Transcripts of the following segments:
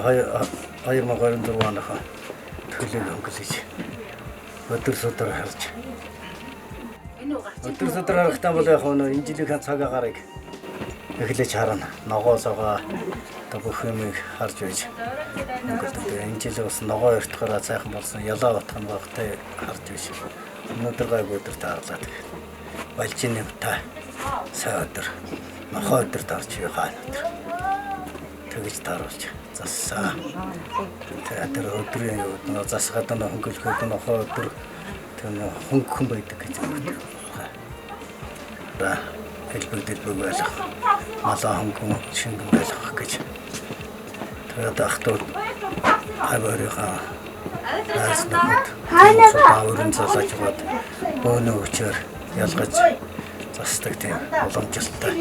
2024 оныхоо төлөв өнгөлөж өдөр өдөр харж. Өдөр өдөр харахтаа бол яг энэ жилийн цагаагарыг эхлэж харна. Ногоосоогоо бүх юмыг харж байж. Энэ жил бас ногоо өртгөрөө сайхан болсон. Ялаа батхан багтай харж байж. Өнөөдөр гайгүй өдөр таарлаа. Балжин та сайн өдөр. Нохоо өдөр тарж хаана өдөр. Тэгж тааруулж зассаа. Тэр өдрийн засгаад хөнгөлөхөд нохоо өдөр тэр хөнгөн байдаг гэж байна. Хэлбэрдэл бүгээлэх малаа хөнгөн шингэн байлгах гэж. Тэгээд ахтууд аваарийнхаа хаанаа залж бод бөөнө өчөр ялгаж засдаг тийм боломжтой.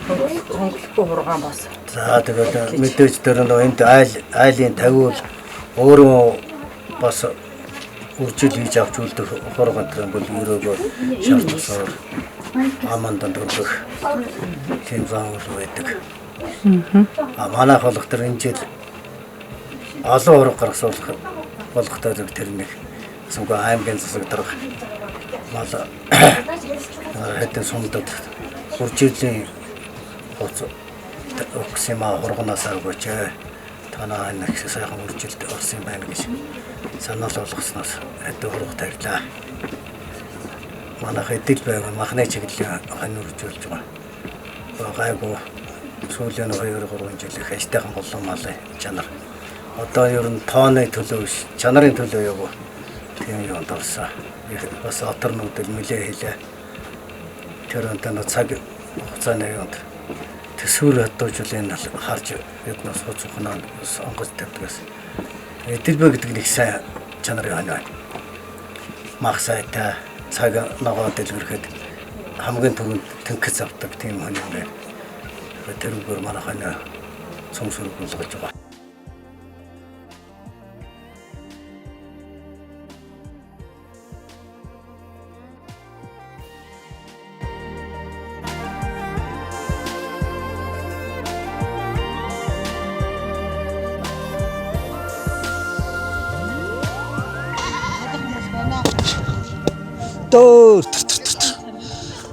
Хөнгөлөхгүй хургаан бас. За тэгээд мэдээж тэр энд айлын тавиул өөрөө бас үржил хийж авч үлдэх хургаан тэр бол өрөөгөө шаардсаар амандан төрөх тийм заавал байдаг. Манай холх тэр энэ жил олон ураг гаргасуулах болгохтой зөв тэр нэг сүнгээ аймгийн засаг дарга мал хэдэн сумдад үржилийн хоц оксима хурганаас авгаач танаа энэ сайхан үржилд орсон байна гэж санал болгосноос хэдэн хурга тавилаа. Манай хэдэл байг махны чиглэлийн ханьуржуулж байгаа. Гайгүй сүүлийн 2-3 жил их ажтайхан болон малын чанар. Одоо ер нь тооны төлөө биш, чанарын төлөө яваа. Тийм юм дурсан. Бас оторнуудад нэлээ хэлээ. Тэр өнтөө цаг хугацааны юунд төсвөр хадуужлын харж биднээс хуцухнаа онгоц тавьдгаас. Эдэлбэ гэдэг нэг сайн чанарын хань байна. Мах сайтай цаг ногоо дэлгэрхэд хамгийн түрүүнд тэнхэж авдаг тийм хань байна. Тэр үгээр манай хань цомсор болгож байгаа.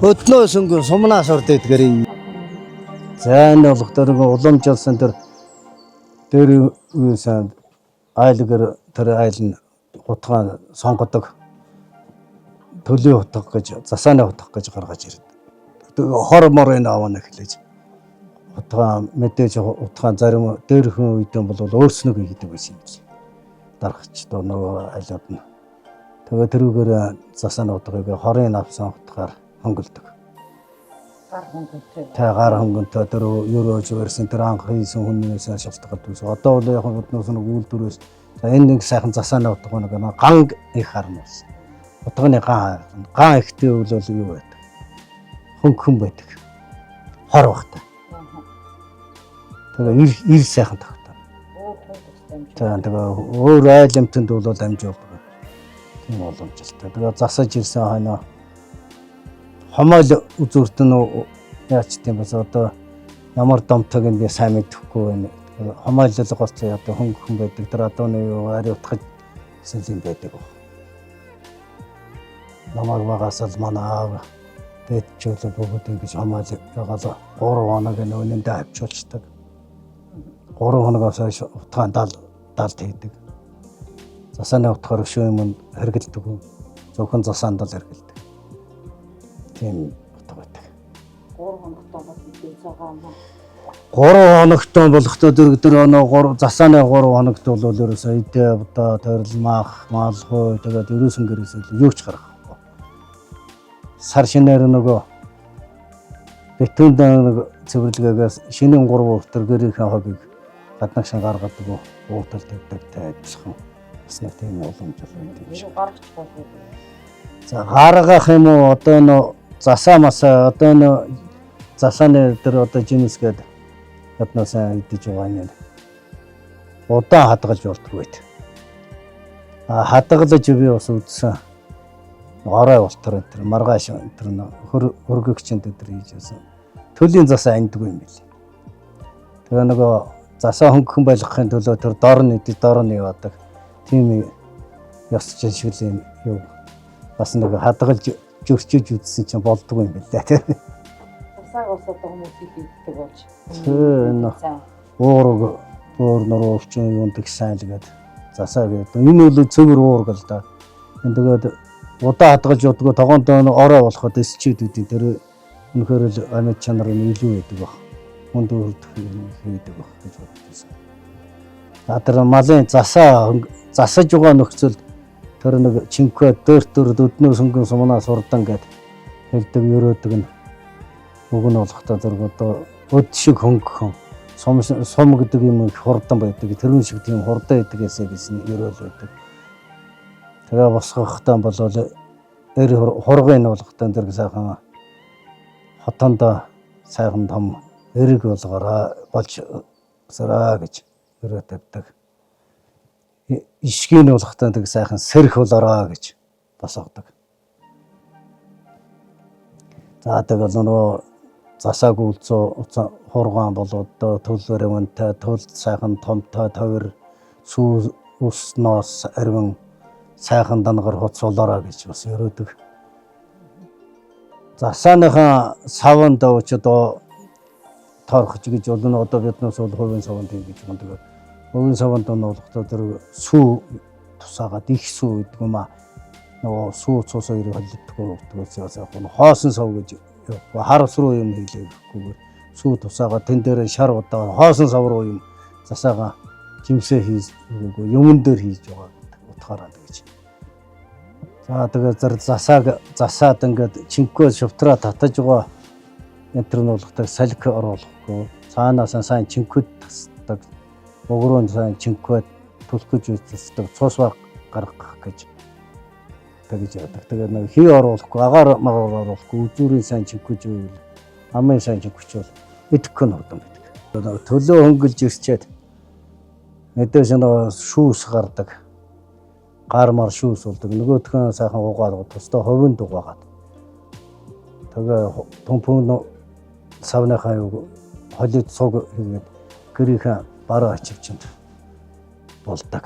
Өднөө сүнгэн сумнаас орд идгэрээ. За энэ болох тэр уламжлсан тэр юусан айлгэр тэр айл нь утгаа сонгодог. Төлөө утга гэж засааны утга гэж гаргаж ирдэг. Хор морын аваа нэхлэж. Утга мэдээж утгаа зарим дээрхэн үедэн бол өөрснөө хийдэг байсан юм чи. Даргач доо нөгөө айлууд нь. Тэгээ тэрүүгээр засааны утгыг хорын авсан утгаар хөнгөлдөг. Гар хөнгөнтэй тэр ерөөж барьсан тэр анх хийсэн хүнээс шалтгаалт үүс. Одоо бол яг биднээс нэг үйлдвэрээс энэ нэг сайхан засааны утга нэг ган их хармуулсан. Утганы ган ихтэй бол юу байдаг? Хөнгөн байдаг. Хор багтай. Тэгээ ир сайхан тагтаа. Тэгээ өөр айлмтанд бол амжуулдаг. Тийм боломжтой. Тэгээ засаж ирсэн хойноо хомоол үзүүрт нь яач тийм бас одоо ямар домтог энэ сайн мэдэхгүй байна. Хомоолол голцоо одоо хөнгөн байдаг. Тэр одоо нэг ари утгаж гэсэн юм байдаг. Намайг багаас л манай аав дэдчүүл бүгд ингэж хомоол ягаал 3 хоног өнөндөө авчуулцдаг. 3 хоногоос хойш утгаан далд хийдэг. Засааны утгаар өшөө юм хэргэлдэг. Зөвхөн засаанд л хэргэлдэг. Тийм утга байдаг. 3 хоногтой бол мэдээ цагаан ба. 3 хоногтой болохтой дөрөв оноо засааны 3 хоногт бол ерөөсөө идэ одоо төрөлмах, малхой тэгээд ерөөсөн гэрээс юу ч гарахгүй. Сар шинээр нөгөө битүүнд нэг цэвэрлэгээс шинийн 3 өтөр гэрийнхээ хогийг гаднагшин гаргадаг уутал тавьдаг тайвшхан. Бас нэг тийм боломж байдаг юм шиг. Гаргач болов. За гаргах юм уу одоо нөө засаа масаа одоо нөө засааны дээр одоо жинэс гэдэг гаднаас идэж байгаа юм. Удаан хадгалж болдгоо байт. Хадгалж би бас үзсэн. Орой болтор энэ маргааш энэ хөргөгчөнд өдр хийж байсан. Төлийн засаа андгүй юм билий. Тэгээ нөгөө засаа хөнгөн байлгахын төлөө тэр дор нь яваадаг. Тийм ёс жишгэл юм бас нэг хадгалж зөрчиж үзсэн чинь болдгоо юм билээ тийм. Засааг усаад хүмүүс хийдэг болж. Энэ уурга өөр нөр өвчин юундаг сайн л гээд засаа гэдэг. Энэ бол цэвэр уурга л да. Энэ тэгээд удаа хадгалж удаа тогоондоо ороо болоход эсчээд үүдийн тэр үнэхээр л амьд чанар нь илүү байдаг баг. Хүнд өрдөх хийдэг баг гэж бодчихсон. Тэр малын засаж байгаа нөхцөл тэр нэг чинквэ дөр өднөө сүнгэн сумнаас урдан гэд хэлдэг өрөөдөг нь уг нь болохтой зэрэг одоо өд шиг хөнгөн сум гэдэг юм их хурдан байдаг. Тэрүүн шиг тийм хурдан байдаг гэсэн өрөөл байдаг. Тэгээ босгохтой болвол эр хургын болгохтой зэрэг сайхан хотонд сайхан том эрэг болгороо болж сараа гэж өрөө тавьдаг. Ишгийн болгохтой тэг сайхан сэрх болороо гэж босгодог. За тэгэл нөгөө засааг үлцөө хургаан болоод төлөөр юмтай төл сайхан томтой товэр сүү усноос арвин сайхан дангар хоцолоороо гэж бас өрөөдөг. Засааныхаа саванд очоод торхож гэж бол нь одоо биднээс бол хувийн саванд юм гэж юм. Тэгээд хувийн саванд болохдоо тэр сүү тусаагаад их сүү гэдэг юм аа. Нөгөө сүү цус хоёрыг холддгоо сайхан хоосон сав гэж харс руу юм хийлээхгүйгээр сүү тусаагаад тэн дээр шар удаа хоосон сав руу юм засаага жимсээ хийгээгүй юмн дээр хийж байгаа утгаараа гэж. За тэгээд засаад ингээд чинкөө шавтраа татаж байгаа энтер нь болохдаг салхи оруулахгүй цаанаас сайн чинкүүд тасдаг өгрөөнд сайн чинкүүд түлхэж үздэг цус гаргах гэж тэгж яадаг. Тэгээд нэг хий оруулахгүй агаар магаар оруулахгүй үзүүрийн сайн чинкүүж ивэл амын сайн чинкүүчвэл идэхгүй нурдан байдаг. Төлөө хөнгөлж ирчээд мэдээж нэг шүүс гардаг. Гармаар шүүс болдог. Нөгөөдхөн сайхан угаалгад тусдаа ховын дугаагаад. Тэгээ томпон савныхаа холид цуг хийгээд гэрийнхээ бараа ачивчинд болдог.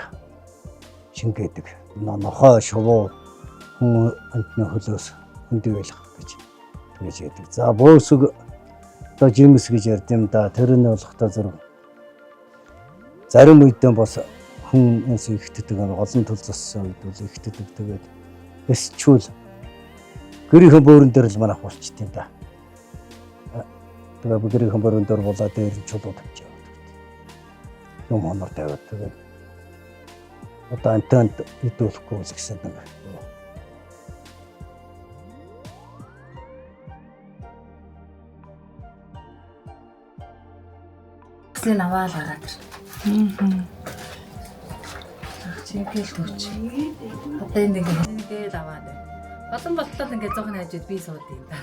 Шингээдэг. Нохоо шувуу хүн амтны хөлөөс хүндий байлгах гэж тэгж яадаг. За бөөсөг одоо жимс гэж ярьд юм да. Тэр нь болохтой зэрэг зарим үедээ бас хүнээс ихтэдэг олон төл зассан үед үл ихтэдэг. Тэгээд эсчүүл гэрийнхэн бөөрөн дээр л манайх болчт юм да. Тэгээд гэрийнхэн бөөрөн дээр болоо дээр чулуу тавьж яваад. Юм хонор тавиад тэгээд одоо антанд идүүлэхгүй гэсэн нэг. Тэсний аваад гараад ир. Чигээл төвч. Одоо нэг аваад. Олон болтол ингээд зоохон хажууд би сууд юм да.